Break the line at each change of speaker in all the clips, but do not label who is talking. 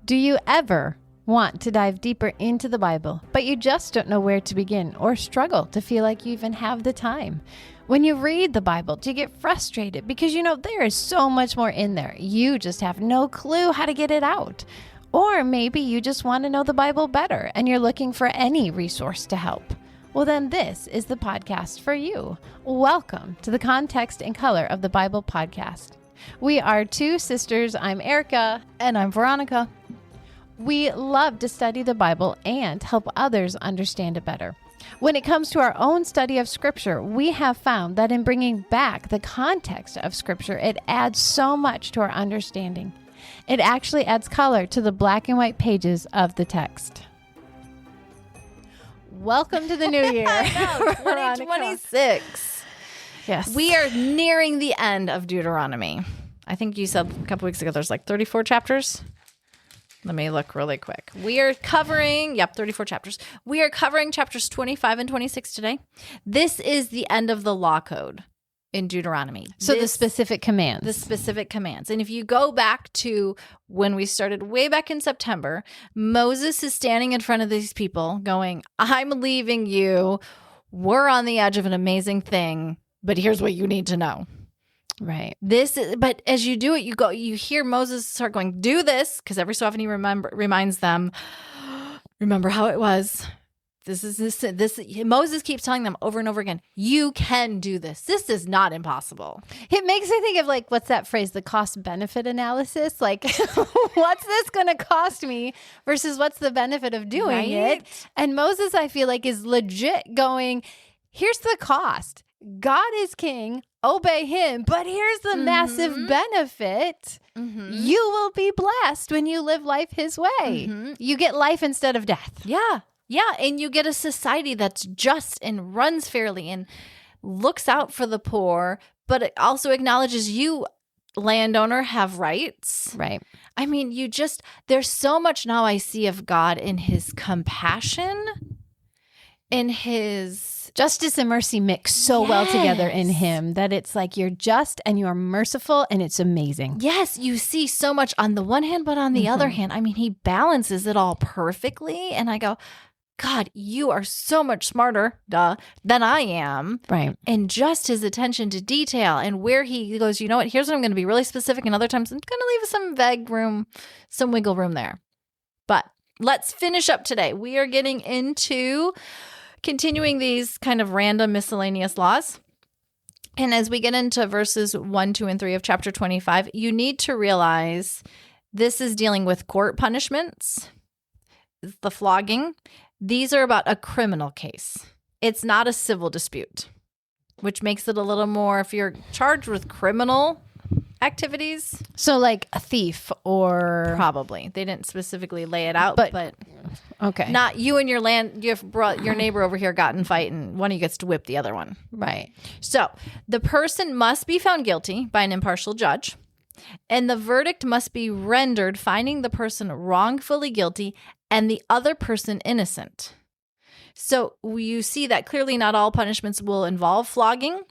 Do you ever want to dive deeper into the Bible, but you just don't know where to begin or struggle to feel like you even have the time? When you read the Bible, do you get frustrated because you know there is so much more in there? You just have no clue how to get it out. Or maybe you just want to know the Bible better and you're looking for any resource to help. Well, then this is the podcast for you. Welcome to the Context and Color of the Bible podcast. We are two sisters. I'm Erica.
And I'm Veronica.
We love to study the Bible and help others understand it better. When it comes to our own study of Scripture, we have found that in bringing back the context of Scripture, it adds so much to our understanding. It actually adds color to the black and white pages of the text. Welcome to the new year.
I know, 2026.
Yes.
We are nearing the end of Deuteronomy. I think you said a couple weeks ago there's like 34 chapters. Let me look really quick. We are covering, 34 chapters. We are covering chapters 25 and 26 today. This is the end of the law code in Deuteronomy.
So the specific commands.
The specific commands. And if you go back to when we started way back in September, Moses is standing in front of these people going, I'm leaving you. We're on the edge of an amazing thing, but here's what you need to know.
Right.
But as you do it, you hear Moses start going, do this, because every so often he reminds them, remember how it was. This. Moses keeps telling them over and over again, you can do this. This is not impossible.
It makes me think of like, what's that phrase? The cost benefit analysis. Like, what's this going to cost me versus what's the benefit of doing it? And Moses, I feel like, is legit going, here's the cost. God is king. Obey him. But here's the massive benefit. You will be blessed when you live life his way. You get life instead of death.
Yeah. Yeah. And you get a society that's just and runs fairly and looks out for the poor, but it also acknowledges you, landowner, have rights.
Right.
I mean, there's so much now I see of God in his compassion, in his
justice and mercy mix so well together in him that it's like you're just and you're merciful and it's amazing.
Yes, you see so much on the one hand, but on the other hand, I mean, he balances it all perfectly. And I go, God, you are so much smarter, than I am.
Right.
And just his attention to detail and where he goes, you know what, here's what I'm going to be really specific. And other times I'm going to leave some vague room, some wiggle room there. But let's finish up today. We are getting into continuing these kind of random miscellaneous laws. And as we get into verses 1, 2, and 3 of chapter 25, you need to realize this is dealing with court punishments, the flogging. These are about a criminal case. It's not a civil dispute, which makes it a little more, if you're charged with criminal activities.
So like a thief or...
Probably. They didn't specifically lay it out, but
okay.
Not you and your your neighbor over here got in a fight and one of you gets to whip the other one.
Right.
So the person must be found guilty by an impartial judge, and the verdict must be rendered finding the person wrongfully guilty and the other person innocent. So you see that clearly not all punishments will involve flogging.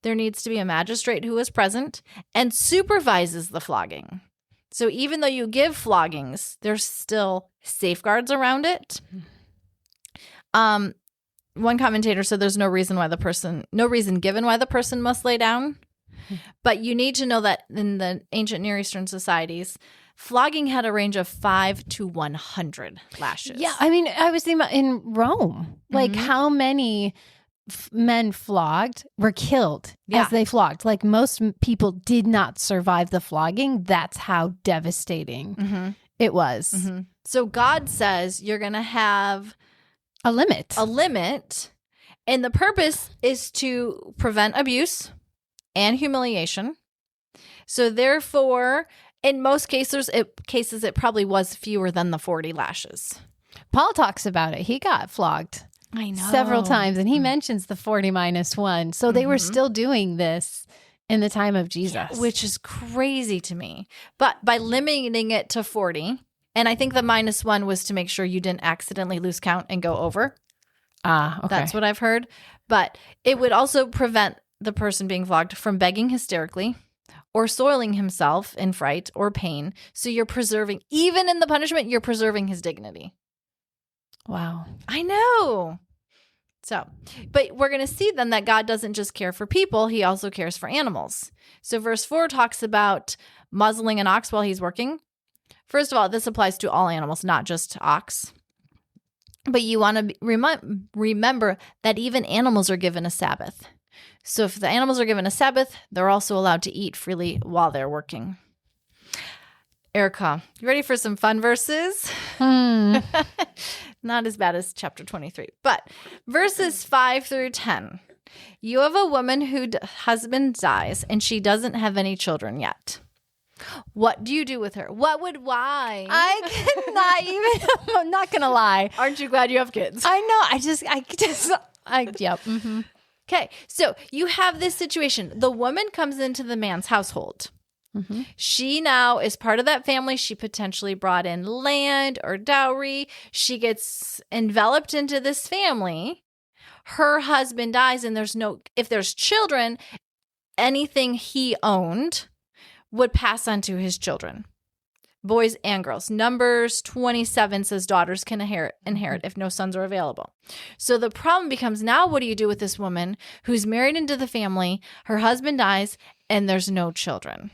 There needs to be a magistrate who is present and supervises the flogging. So even though you give floggings, there's still safeguards around it. One commentator said there's no reason given why the person must lay down. But you need to know that in the ancient Near Eastern societies, flogging had a range of 5 to 100 lashes.
Yeah, I mean, I was thinking about in Rome, like how many men flogged were killed as they flogged. Like most people did not survive the flogging. That's how devastating it was.
So God says you're going to have
a limit.
And the purpose is to prevent abuse and humiliation. So therefore, in most cases, it probably was fewer than the 40 lashes.
Paul talks about it. He got flogged.
I know.
Several times. And he mentions the 40 minus 1. So they were still doing this in the time of Jesus.
Yeah, which is crazy to me. But by limiting it to 40, and I think the minus 1 was to make sure you didn't accidentally lose count and go over.
Okay.
That's what I've heard. But it would also prevent the person being flogged from begging hysterically or soiling himself in fright or pain. So you're preserving, even in the punishment, you're preserving his dignity.
Wow.
I know. So, but we're going to see then that God doesn't just care for people, he also cares for animals. So verse 4 talks about muzzling an ox while he's working. First of all, this applies to all animals, not just ox. But you want to remember that even animals are given a Sabbath. So if the animals are given a Sabbath, they're also allowed to eat freely while they're working. Erica, you ready for some fun verses? Not as bad as chapter 23, but verses 5 through 10. You have a woman whose husband dies and she doesn't have any children yet. What do you do with her? Why?
I cannot even, I'm not going to lie.
Aren't you glad you have kids?
I know. Yep. Mm-hmm.
Okay, so you have this situation. The woman comes into the man's household.
Mm-hmm.
She now is part of that family. She potentially brought in land or dowry. She gets enveloped into this family. Her husband dies, and if there's children, anything he owned would pass on to his children, boys and girls. Numbers 27 says daughters can inherit if no sons are available. So the problem becomes now, what do you do with this woman who's married into the family? Her husband dies, and there's no children.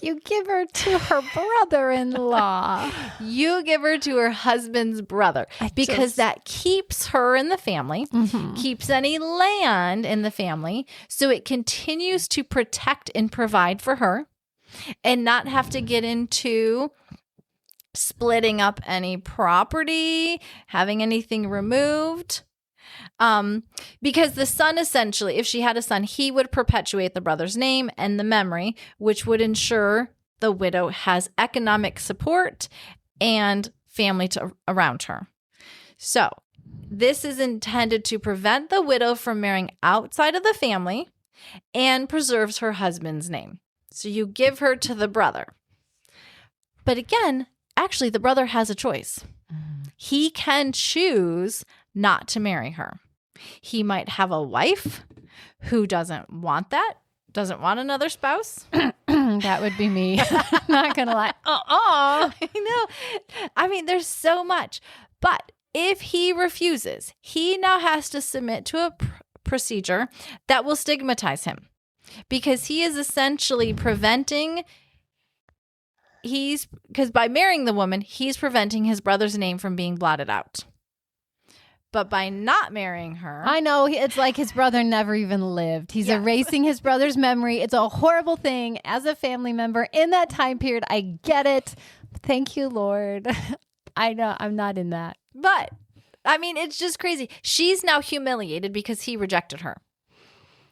You give her to her brother-in-law.
You give her to her husband's brother because that keeps her in the family, keeps any land in the family, so it continues to protect and provide for her and not have to get into splitting up any property, having anything removed. Because the son, essentially, if she had a son, he would perpetuate the brother's name and the memory, which would ensure the widow has economic support and family around her. So this is intended to prevent the widow from marrying outside of the family and preserves her husband's name. So you give her to the brother. But again, actually, the brother has a choice. He can choose not to marry her. He might have a wife who doesn't want another spouse.
That would be me. Not gonna lie.
I know. I mean, there's so much. But if he refuses, he now has to submit to a procedure that will stigmatize him, because he is essentially because by marrying the woman, he's preventing his brother's name from being blotted out. But by not marrying her...
I know. It's like his brother never even lived. He's erasing his brother's memory. It's a horrible thing as a family member in that time period. I get it. Thank you, Lord. I know. I'm not in that.
But, I mean, it's just crazy. She's now humiliated because he rejected her.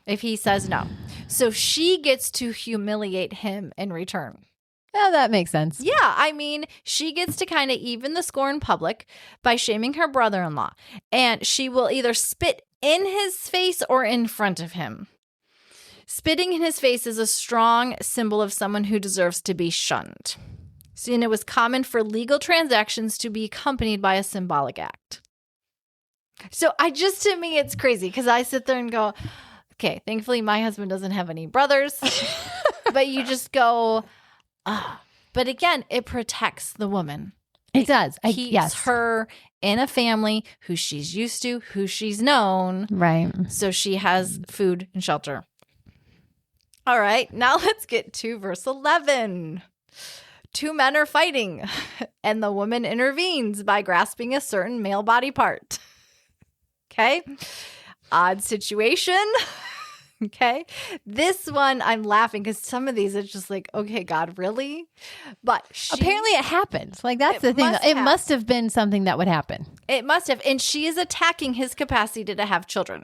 If he says no. So she gets to humiliate him in return.
Oh, that makes sense.
Yeah, I mean, she gets to kind of even the score in public by shaming her brother-in-law. And she will either spit in his face or in front of him. Spitting in his face is a strong symbol of someone who deserves to be shunned. See, and it was common for legal transactions to be accompanied by a symbolic act. So to me, it's crazy because I sit there and go, okay, thankfully my husband doesn't have any brothers. But you just go... But again, it protects the woman.
It does.
Keeps her in a family who she's used to, who she's known.
Right.
So she has food and shelter. All right. Now let's get to verse 11. Two men are fighting, and the woman intervenes by grasping a certain male body part. Okay. Odd situation. Okay. This one, I'm laughing because some of these, it's just like, okay, God, really? But
apparently it happened. Like, that's the thing. It must have been something that would happen.
It must have. And she is attacking his capacity to have children.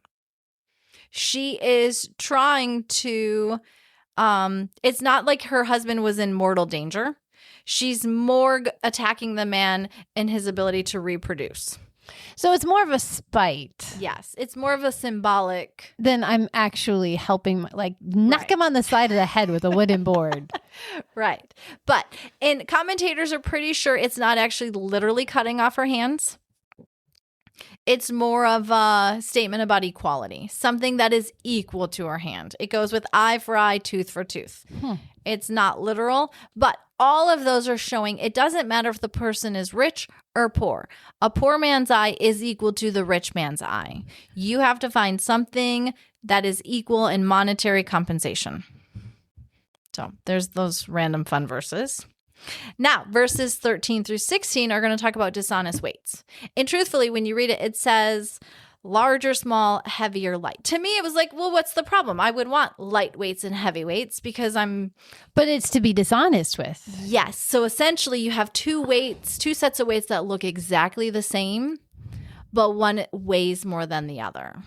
She is trying to, it's not like her husband was in mortal danger. She's more attacking the man and his ability to reproduce.
So it's more of a spite.
Yes. It's more of a symbolic.
Than I'm actually helping, knock him on the side of the head with a wooden board.
Right. And commentators are pretty sure it's not actually literally cutting off her hands. It's more of a statement about equality, something that is equal to our hand. It goes with eye for eye, tooth for tooth. It's not literal, but all of those are showing it doesn't matter if the person is rich or poor. A poor man's eye is equal to the rich man's eye. You have to find something that is equal in monetary compensation. So there's those random fun verses. Now, verses 13 through 16 are going to talk about dishonest weights. And truthfully, when you read it, it says large or small, heavy or light. To me, it was like, well, what's the problem? I would want light weights and heavy weights because
But it's to be dishonest with.
Yes. So essentially, you have two sets of weights that look exactly the same, but one weighs more than the other.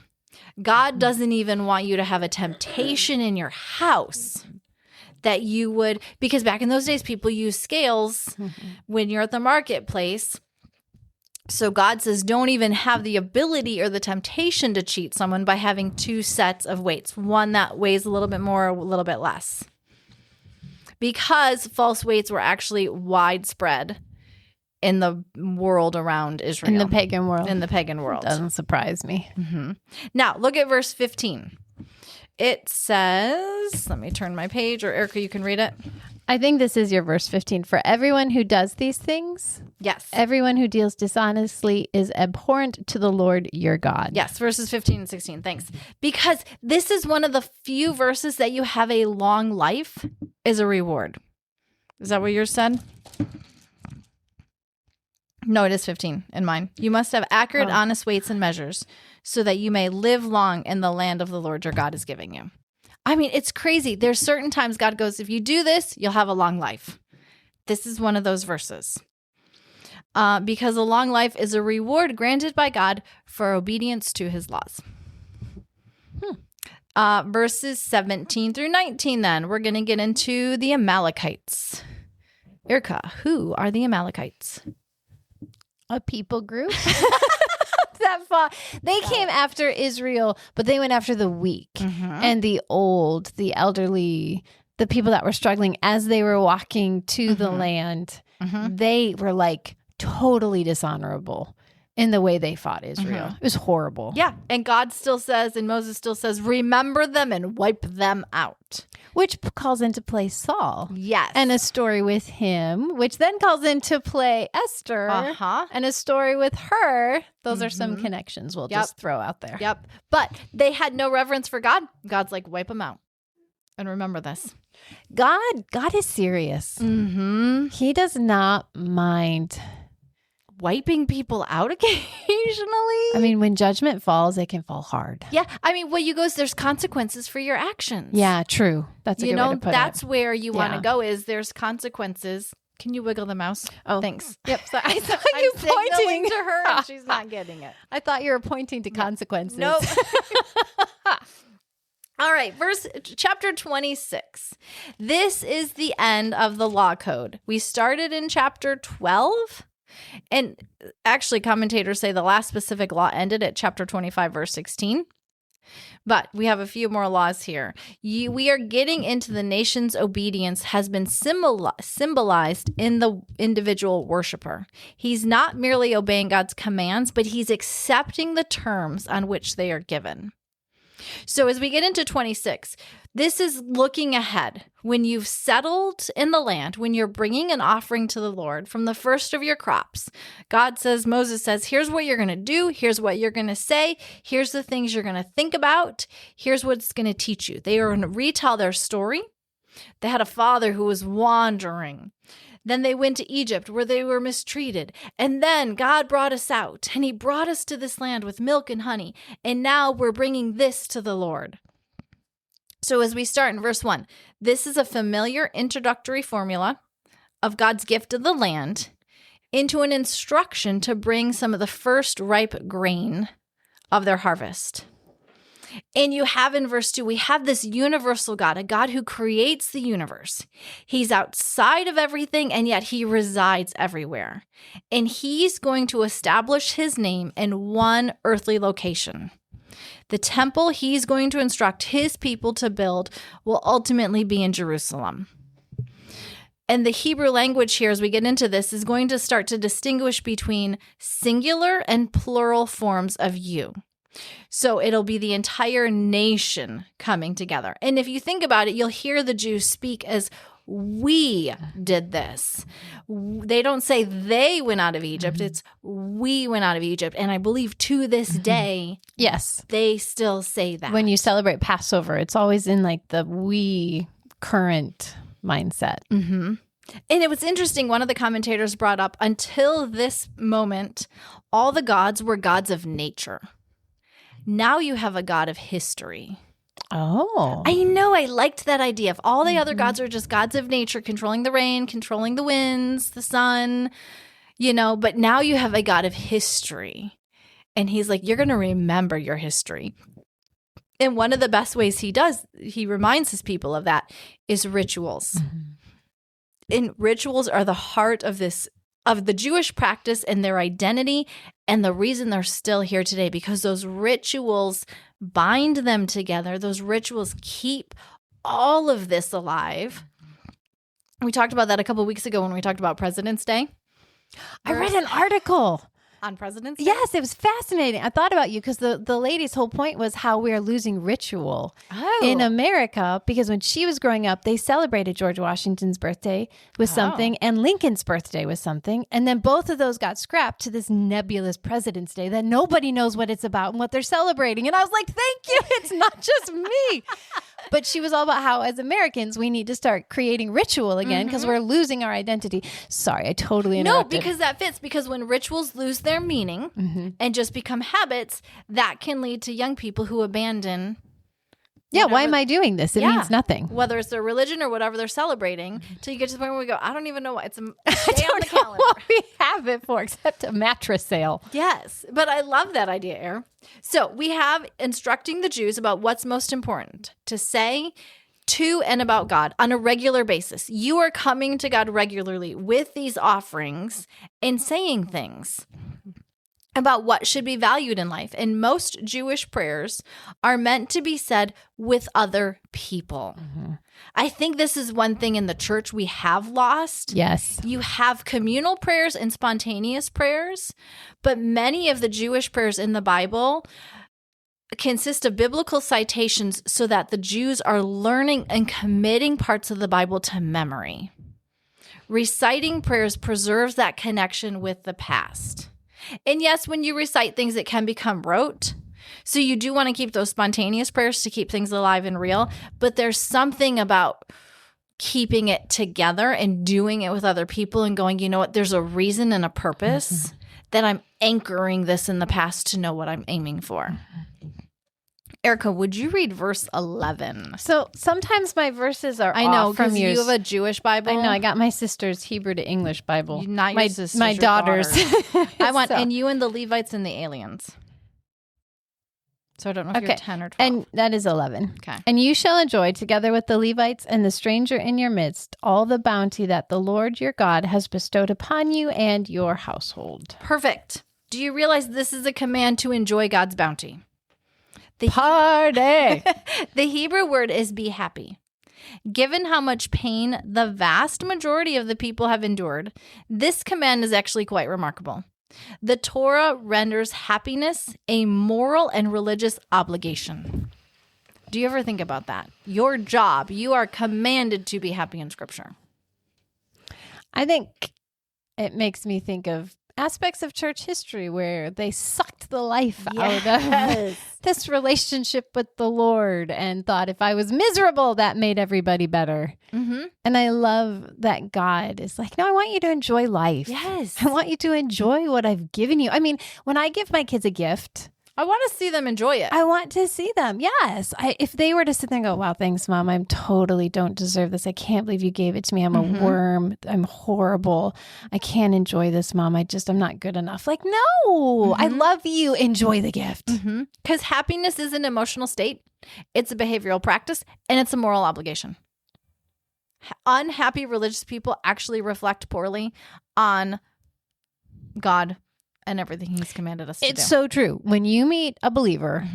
God doesn't even want you to have a temptation in your house that you would, because back in those days, people use scales when you're at the marketplace. So God says, don't even have the ability or the temptation to cheat someone by having two sets of weights, one that weighs a little bit more, a little bit less. Because false weights were actually widespread in the world around Israel.
In the pagan world.
In the pagan world.
Doesn't surprise me.
Now, look at verse 15. It says, let me turn my page, or Erica, you can read it.
I think this is your verse 15. For everyone who does these things,
Yes.
everyone who deals dishonestly is abhorrent to the Lord your God.
Yes, verses 15 and 16. Thanks. Because this is one of the few verses that you have a long life is a reward. Is that what yours said? No, it is 15 in mine. You must have accurate, honest weights and measures so that you may live long in the land of the Lord your God is giving you. I mean, it's crazy. There's certain times God goes, if you do this, you'll have a long life. This is one of those verses. Because a long life is a reward granted by God for obedience to his laws. Verses 17 through 19 then. We're going to get into the Amalekites. Erica, who are the Amalekites?
A people group. They came after Israel, but they went after the weak and the old, the elderly, the people that were struggling as they were walking to the land. They were like totally dishonorable in the way they fought Israel. It was horrible.
Yeah. And God still says, and Moses still says, remember them and wipe them out.
Which calls into play Saul.
Yes.
And a story with him, which then calls into play Esther. And a story with her. Those are some connections we'll just throw out there.
Yep. But they had no reverence for God. God's like, wipe them out. And remember this.
God is serious. He does not mind
wiping people out occasionally.
I mean, when judgment falls, it can fall hard.
Yeah. I mean, well, there's consequences for your actions.
Yeah, true. That's a good way to put
that's
it.
where you want to go is there's consequences. Can you wiggle the mouse?
Oh,
thanks.
Yep. So I saw you pointing
to her and she's not getting it.
I thought you were pointing to consequences.
Nope. All right, chapter 26. This is the end of the law code. We started in chapter 12. And actually, commentators say the last specific law ended at chapter 25, verse 16. But we have a few more laws here. We are getting into the nation's obedience has been symbolized in the individual worshiper. He's not merely obeying God's commands, but he's accepting the terms on which they are given. So as we get into 26, this is looking ahead. When you've settled in the land, when you're bringing an offering to the Lord from the first of your crops, Moses says, here's what you're going to do. Here's what you're going to say. Here's the things you're going to think about. Here's what it's going to teach you. They are going to retell their story. They had a father who was wandering. Then they went to Egypt where they were mistreated. And then God brought us out and he brought us to this land with milk and honey. And now we're bringing this to the Lord. So as we start in verse 1, this is a familiar introductory formula of God's gift of the land into an instruction to bring some of the first ripe grain of their harvest. And you have in verse 2, we have this universal God, a God who creates the universe. He's outside of everything, and yet he resides everywhere. And he's going to establish his name in one earthly location. The temple he's going to instruct his people to build will ultimately be in Jerusalem. And the Hebrew language here, as we get into this, is going to start to distinguish between singular and plural forms of you. So it'll be the entire nation coming together. And if you think about it, you'll hear the Jews speak as we did this. They don't say they went out of Egypt. It's we went out of Egypt. And I believe to this day,
yes,
they still say that.
When you celebrate Passover, it's always in like the we current mindset.
Mm-hmm. And it was interesting. One of the commentators brought up, until this moment, all the gods were gods of nature. Now you have a God of history.
Oh.
I know. I liked that idea. If all the other gods are just gods of nature, controlling the rain, controlling the winds, the sun, but now you have a God of history. And he's like, you're going to remember your history. And one of the best ways he reminds his people of that, is rituals. Mm-hmm. And rituals are the heart of the Jewish practice and their identity, and the reason they're still here today, because those rituals bind them together. Those rituals keep all of this alive. We talked about that a couple of weeks ago when we talked about President's Day.
I read an article
on President's Day?
Yes, it was fascinating. I thought about you because the lady's whole point was how we are losing ritual in America, because when she was growing up, they celebrated George Washington's birthday with something and Lincoln's birthday was something. And then both of those got scrapped to this nebulous President's Day that nobody knows what it's about and what they're celebrating. And I was like, thank you. It's not just me. But she was all about how, as Americans, we need to start creating ritual again because we're losing our identity. Sorry, I totally interrupted.
No, because that fits. Because when rituals lose their meaning and just become habits, that can lead to young people who abandon.
Yeah, why am I doing this? It means nothing.
Whether it's their religion or whatever they're celebrating, till you get to the point where we go, I don't even know what it's a day
I
on the calendar.
what we have it for except a mattress sale.
Yes, but I love that idea, Air. So we have instructing the Jews about what's most important to say to and about God on a regular basis. You are coming to God regularly with these offerings and saying things about what should be valued in life. And most Jewish prayers are meant to be said with other people. I think this is one thing in the church we have lost.
Yes.
You have communal prayers and spontaneous prayers, but many of the Jewish prayers in the Bible consist of biblical citations so that the Jews are learning and committing parts of the Bible to memory. Reciting prayers preserves that connection with the past. And yes, when you recite things, it can become rote. So you do want to keep those spontaneous prayers to keep things alive and real. But there's something about keeping it together and doing it with other people and going, you know what, there's a reason and a purpose that I'm anchoring this in the past to know what I'm aiming for. Erica, would you read verse 11?
So sometimes my verses are
I know,
off from
because
yours.
you have a Jewish Bible.
I know. I got my sister's Hebrew to English Bible.
Not your sister's,
my
your
daughter's.
I want, and you and the Levites and the aliens. So I don't know if you're 10 or 12.
And that is 11.
Okay.
And you shall enjoy together with the Levites and the stranger in your midst all the bounty that the Lord your God has bestowed upon you and your household.
Perfect. Do you realize this is a command to enjoy God's bounty?
Party!
The Hebrew word is be happy. Given how much pain the vast majority of the people have endured, this command is actually quite remarkable. The Torah renders happiness a moral and religious obligation. Do you ever think about that? Your job, you are commanded to be happy in Scripture.
I think it makes me think of aspects of church history where they sucked the life out of this relationship with the Lord and thought if I was miserable, that made everybody better. And I love that God is like, no, I want you to enjoy life.
Yes.
I want you to enjoy what I've given you. I mean, when I give my kids a gift,
I want to see them enjoy it.
I want to see them. Yes. If they were to sit there and go, wow, thanks, Mom. I totally don't deserve this. I can't believe you gave it to me. I'm a worm. I'm horrible. I can't enjoy this, Mom. I'm not good enough. Like, no, I love you. Enjoy the gift.
Because happiness is an emotional state. It's a behavioral practice and it's a moral obligation. Unhappy religious people actually reflect poorly on God and everything he's commanded us to do.
It's so true. When you meet a believer,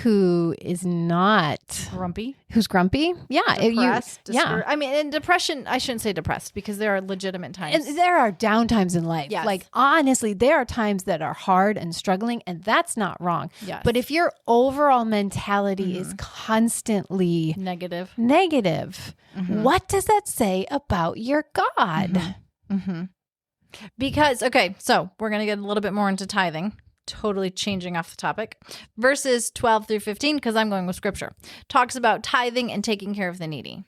who is not
Grumpy.
who's grumpy. Yeah.
Depressed.
Yeah.
I mean, in depression, I shouldn't say depressed because there are legitimate times.
And there are down times in life.
Yes.
Like, honestly, there are times that are hard and struggling, and that's not wrong.
Yes.
But if your overall mentality is constantly
Negative.
what does that say about your God?
Because, okay, so we're going to get a little bit more into tithing. Totally changing off the topic. Verses 12 through 15, because I'm going with scripture, talks about tithing and taking care of the needy.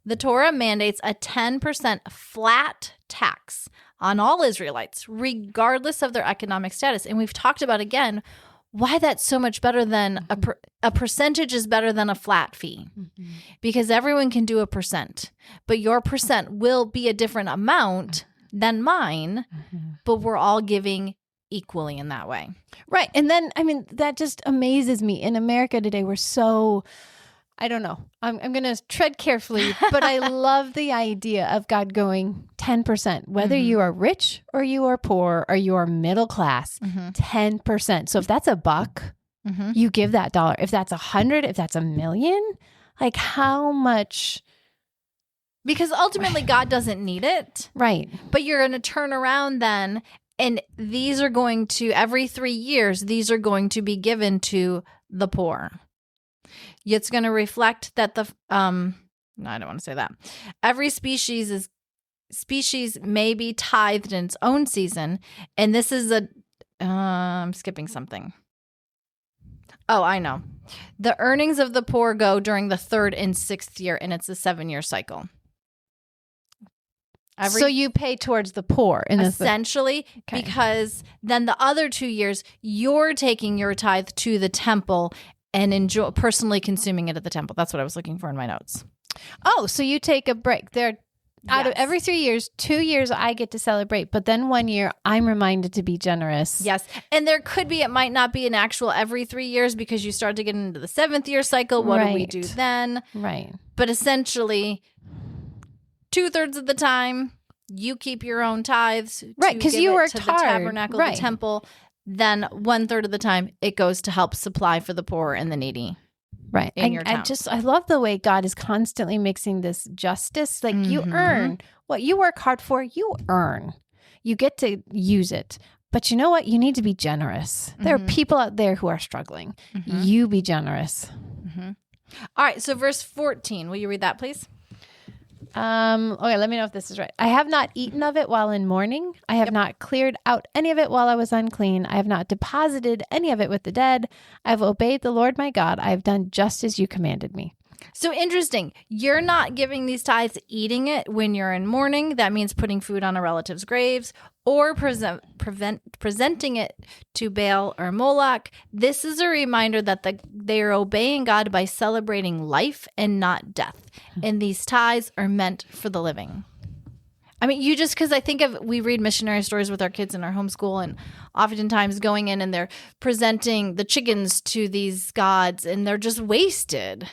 The Torah mandates a 10% flat tax on all Israelites, regardless of their economic status. And we've talked about, again, why that's so much better than a percentage is better than a flat fee. Because everyone can do a percent, but your percent will be a different amount than mine, but we're all giving equally in that way.
Right. And then, I mean, that just amazes me. In America today, we're so, I don't know, I'm going to tread carefully, but I love the idea of God going 10%, whether you are rich or you are poor or you are middle class, 10%. So if that's $1, you give that dollar. If that's 100, if that's 1,000,000, like how much?
Because ultimately God doesn't need it.
Right.
But you're going to turn around then, and these are going to, every 3 years, these are going to be given to the poor. It's going to reflect that no, I don't want to say that. Every species may be tithed in its own season. And this is I'm skipping something. Oh, I know. The earnings of the poor go during the 3rd and 6th year, and it's a 7-year cycle.
So you pay towards the poor in
essentially, because then the other 2 years, you're taking your tithe to the temple and personally consuming it at the temple. That's what I was looking for in my notes.
Oh, so you take a break. Out of every 3 years, 2 years I get to celebrate, but then 1 year I'm reminded to be generous.
Yes. And there could be, it might not be an actual every 3 years because you start to get into the 7th year cycle. What do we do then?
Right.
But essentially, 2/3 of the time, you keep your own tithes.
Right, because you worked hard.
The tabernacle, the temple. Then 1/3 of the time, it goes to help supply for the poor and the needy.
Right.
In your town.
I love the way God is constantly mixing this justice. Like you earn what you work hard for, you earn. You get to use it. But you know what? You need to be generous. There are people out there who are struggling. You be generous.
All right. So verse 14, will you read that, please?
Okay, let me know if this is right. I have not eaten of it while in mourning. I have not cleared out any of it while I was unclean. I have not deposited any of it with the dead. I have obeyed the Lord my God. I have done just as you commanded me.
So interesting. You're not giving these tithes, eating it when you're in mourning. That means putting food on a relative's graves or presenting it to Baal or Moloch. This is a reminder that they are obeying God by celebrating life and not death. And these tithes are meant for the living. I mean, because I think we read missionary stories with our kids in our homeschool, and oftentimes going in and they're presenting the chickens to these gods and they're just wasted.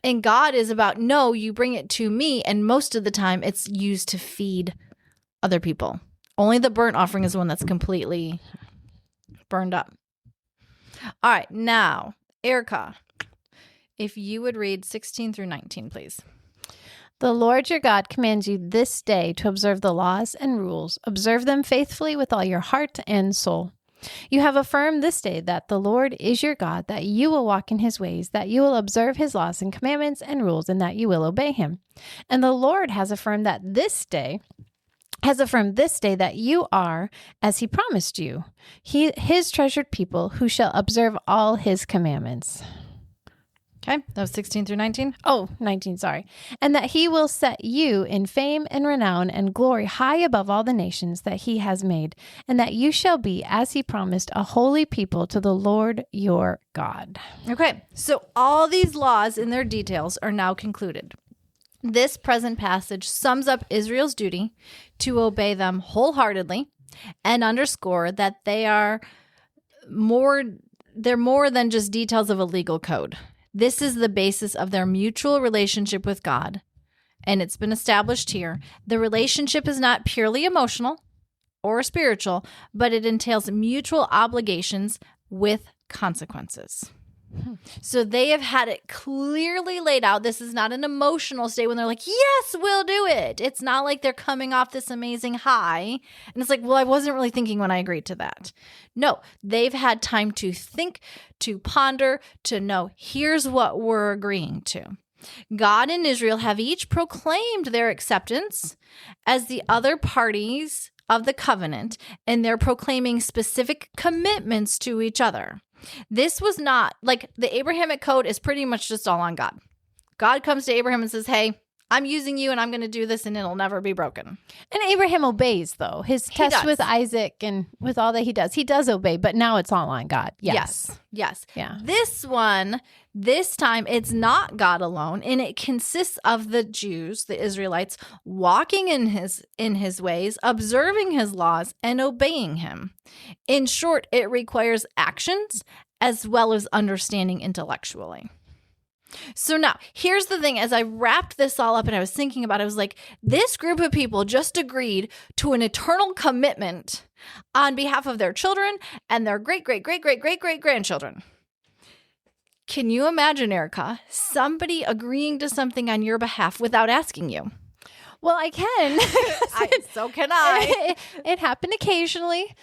And God is about, no, you bring it to me. And most of the time it's used to feed other people. Only the burnt offering is the one that's completely burned up. All right. Now, Erica, if you would read 16 through 19, please.
The Lord your God commands you this day to observe the laws and rules. Observe them faithfully with all your heart and soul. You have affirmed this day that the Lord is your God, that you will walk in his ways, that you will observe his laws and commandments and rules, and that you will obey him. And the Lord has affirmed this day that you are, as he promised you, his treasured people who shall observe all his commandments.
Okay, that was 16 through 19.
Oh, 19, sorry. And that he will set you in fame and renown and glory high above all the nations that he has made, and that you shall be, as he promised, a holy people to the Lord your God.
Okay, so all these laws in their details are now concluded. This present passage sums up Israel's duty to obey them wholeheartedly and underscore that they're more than just details of a legal code. This is the basis of their mutual relationship with God, and it's been established here. The relationship is not purely emotional or spiritual, but it entails mutual obligations with consequences. So they have had it clearly laid out. This is not an emotional state when they're like, yes, we'll do it. It's not like they're coming off this amazing high. And it's like, well, I wasn't really thinking when I agreed to that. No, they've had time to think, to ponder, to know, here's what we're agreeing to. God and Israel have each proclaimed their acceptance as the other parties of the covenant, and they're proclaiming specific commitments to each other. This was not like the Abrahamic code is pretty much just all on God. God comes to Abraham and says, hey, I'm using you and I'm going to do this and it'll never be broken.
And Abraham obeys, though. His test with Isaac and with all that he does obey, but now it's all on God. Yes.
Yeah. This time, it's not God alone, and it consists of the Jews, the Israelites, walking in his ways, observing his laws, and obeying him. In short, it requires actions as well as understanding intellectually. So now, here's the thing. As I wrapped this all up and I was thinking about it, I was like, this group of people just agreed to an eternal commitment on behalf of their children and their great-great-great-great-great-great-grandchildren. Can you imagine, Erica, somebody agreeing to something on your behalf without asking you?
Well, I can.
So can I.
It happened occasionally.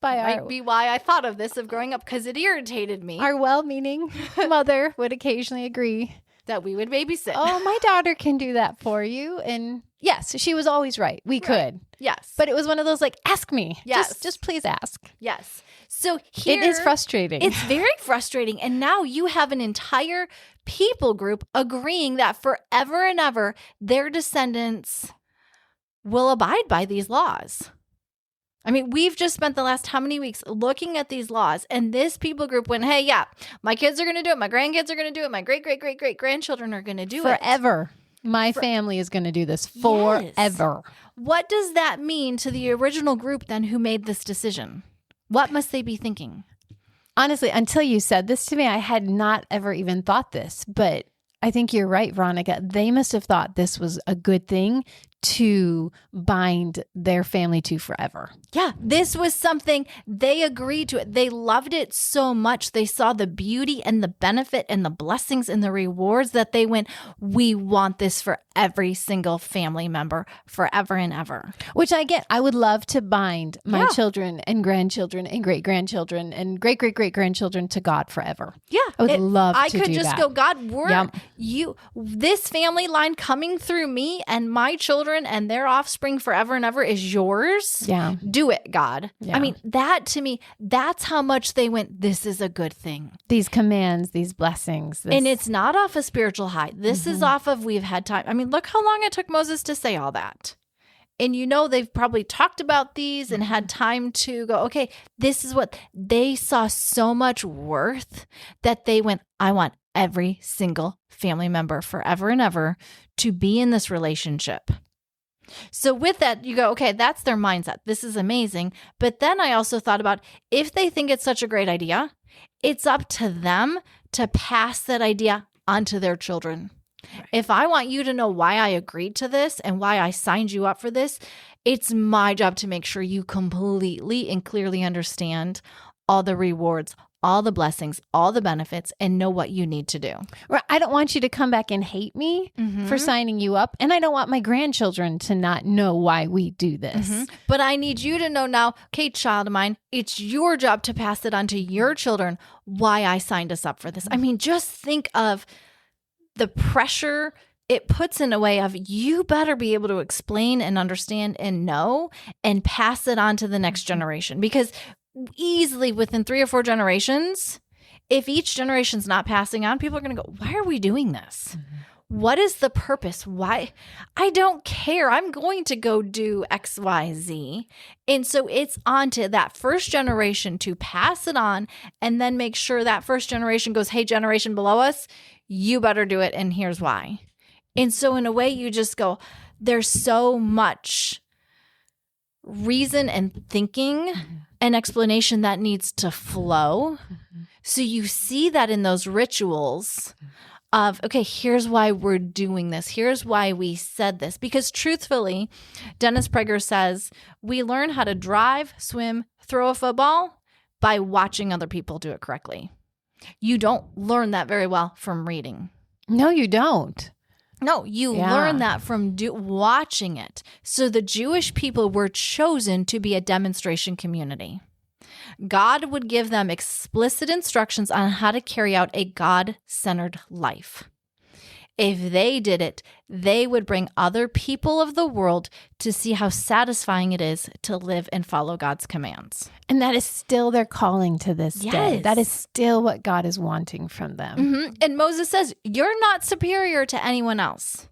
Might be why I thought of this of growing up, because it irritated me.
Our well-meaning mother would occasionally agree
that we would babysit.
Oh, my daughter can do that for you. And yes, she was always right. We could.
Yes.
But it was one of those like, ask me.
Yes.
Just please ask.
Yes. So here,
it is frustrating.
It's very frustrating. And now you have an entire people group agreeing that forever and ever, their descendants will abide by these laws. I mean, we've just spent the last how many weeks looking at these laws, and this people group went, hey, yeah, my kids are going to do it. My grandkids are going to do it. My great-great-great-great-grandchildren are going to do it.
Forever. My family is going to do this forever.
Yes. What does that mean to the original group then who made this decision? What must they be thinking?
Honestly, until you said this to me, I had not ever even thought this, but I think you're right, Veronica. They must have thought this was a good thing to bind their family to forever.
Yeah, this was something they agreed to. They loved it so much. They saw the beauty and the benefit and the blessings and the rewards that they went, we want this for every single family member forever and ever.
Which I get. I would love to bind my children and grandchildren and great-grandchildren and great-great-great-grandchildren to God forever.
Yeah.
I would love to do that.
I could just go, God, this family line coming through me and my children and their offspring forever and ever is yours.
Yeah.
Do it, God.
Yeah.
I mean, that to me, that's how much they went, this is a good thing.
These commands, these blessings.
And it's not off a spiritual high. This is off of we've had time. I mean, look how long it took Moses to say all that. And they've probably talked about these and had time to go, okay, this is what they saw so much worth that they went, I want every single family member forever and ever to be in this relationship. So with that, you go, okay, that's their mindset. This is amazing. But then I also thought about if they think it's such a great idea, it's up to them to pass that idea onto their children. Right. If I want you to know why I agreed to this and why I signed you up for this, it's my job to make sure you completely and clearly understand all the rewards, all the blessings, all the benefits, and know what you need to do.
Right. I don't want you to come back and hate me for signing you up. And I don't want my grandchildren to not know why we do this.
But I need you to know now, okay, child of mine, it's your job to pass it on to your children why I signed us up for this. I mean, just think of the pressure it puts in a way of you better be able to explain and understand and know and pass it on to the next generation. Because easily within 3 or 4 generations, if each generation's not passing on, people are going to go, why are we doing this? What is the purpose? Why? I don't care. I'm going to go do X, Y, Z. And so it's on to that first generation to pass it on and then make sure that first generation goes, hey, generation below us, you better do it. And here's why. And so in a way, you just go, there's so much reason and thinking and explanation that needs to flow. So you see that in those rituals of, okay, here's why we're doing this. Here's why we said this. Because truthfully, Dennis Prager says, we learn how to drive, swim, throw a football by watching other people do it correctly. You don't learn that very well from reading.
No, you don't.
No, you learn that from watching it. So the Jewish people were chosen to be a demonstration community. God would give them explicit instructions on how to carry out a God-centered life. If they did it, they would bring other people of the world to see how satisfying it is to live and follow God's commands.
And that is still their calling to this day. That is still what God is wanting from them.
Mm-hmm. And Moses says, you're not superior to anyone else,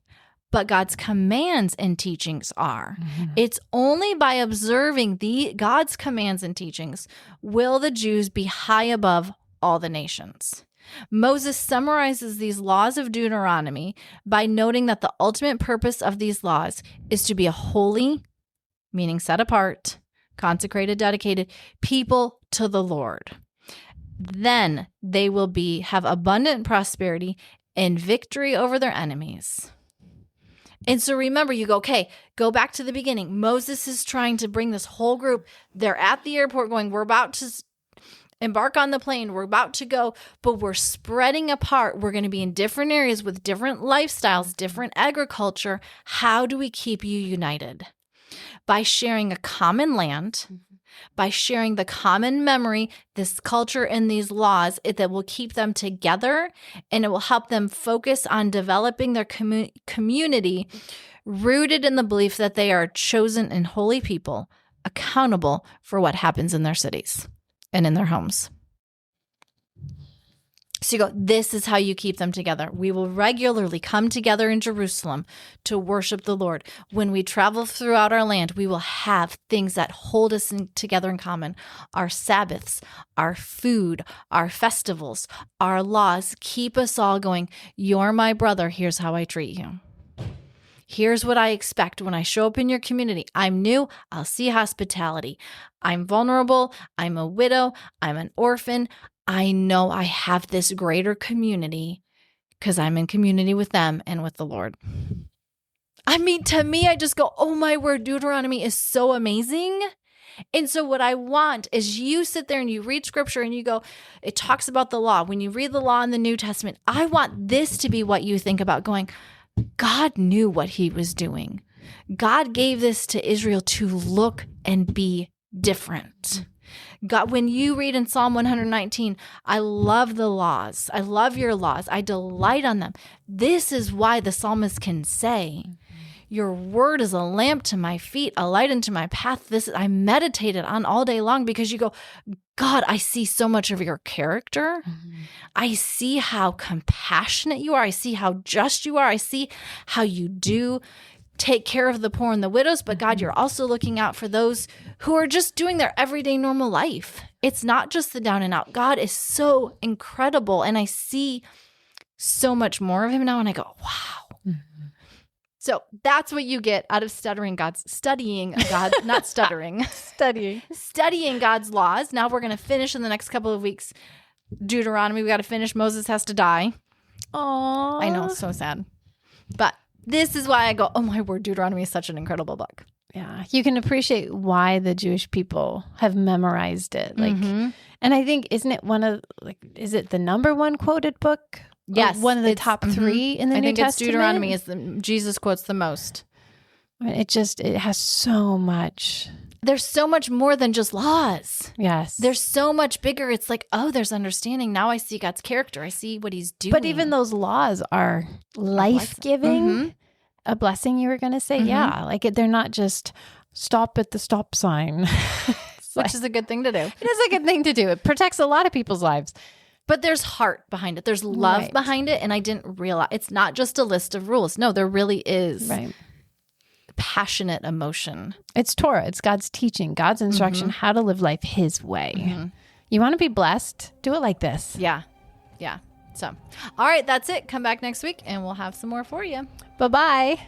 but God's commands and teachings are. Mm-hmm. It's only by observing God's commands and teachings will the Jews be high above all the nations. Moses summarizes these laws of Deuteronomy by noting that the ultimate purpose of these laws is to be a holy, meaning set apart, consecrated, dedicated people to the Lord. Then they will have abundant prosperity and victory over their enemies. And so remember, you go, okay, go back to the beginning. Moses is trying to bring this whole group. They're at the airport going, we're about to embark on the plane. We're about to go, but we're spreading apart. We're going to be in different areas with different lifestyles, different agriculture. How do we keep you united? By sharing a common land, by sharing the common memory, this culture and these laws that will keep them together, and it will help them focus on developing their community rooted in the belief that they are chosen and holy people, accountable for what happens in their cities and in their homes. So you go, this is how you keep them together. We will regularly come together in Jerusalem to worship the Lord. When we travel throughout our land, we will have things that hold us together in common. Our Sabbaths, our food, our festivals, our laws keep us all going, you're my brother, here's how I treat you. Here's what I expect when I show up in your community. I'm new, I'll see hospitality. I'm vulnerable, I'm a widow, I'm an orphan. I know I have this greater community because I'm in community with them and with the Lord. I mean, to me, I just go, oh my word, Deuteronomy is so amazing. And so what I want is you sit there and you read scripture and you go, it talks about the law. When you read the law in the New Testament, I want this to be what you think about going, God knew what he was doing. God gave this to Israel to look and be different. God, when you read in Psalm 119, I love the laws. I love your laws. I delight on them. This is why the psalmist can say, your word is a lamp to my feet, a light unto my path. I meditated on all day long because you go, God, I see so much of your character. Mm-hmm. I see how compassionate you are. I see how just you are. I see how you do take care of the poor and the widows, but God, you're also looking out for those who are just doing their everyday normal life. It's not just the down and out. God is so incredible, and I see so much more of him now, and I go, wow. Mm-hmm. So that's what you get out of studying God's laws. Now we're going to finish in the next couple of weeks. Deuteronomy, we got to finish. Moses has to die.
Aww.
I know, so sad. But this is why I go, oh my word, Deuteronomy is such an incredible book.
Yeah, you can appreciate why the Jewish people have memorized it. And I think, isn't it is it the number one quoted book?
Yes.
One of the top three in the New Testament? I think it's
Deuteronomy Jesus quotes the most.
I mean, it has so much.
There's so much more than just laws.
Yes.
There's so much bigger. It's like, oh, there's understanding. Now I see God's character. I see what he's doing.
But even those laws are life-giving. Mm-hmm. A blessing, you were going to say? Mm-hmm. Yeah. They're not just stop at the stop sign.
Which is a good thing to do.
It is a good thing to do. It protects a lot of people's lives.
But there's heart behind it. There's love behind it. And I didn't realize it's not just a list of rules. No, there really is passionate emotion.
It's Torah. It's God's teaching, God's instruction, how to live life his way. Mm-hmm. You want to be blessed? Do it like this.
Yeah. Yeah. So, all right, that's it. Come back next week and we'll have some more for you.
Bye-bye.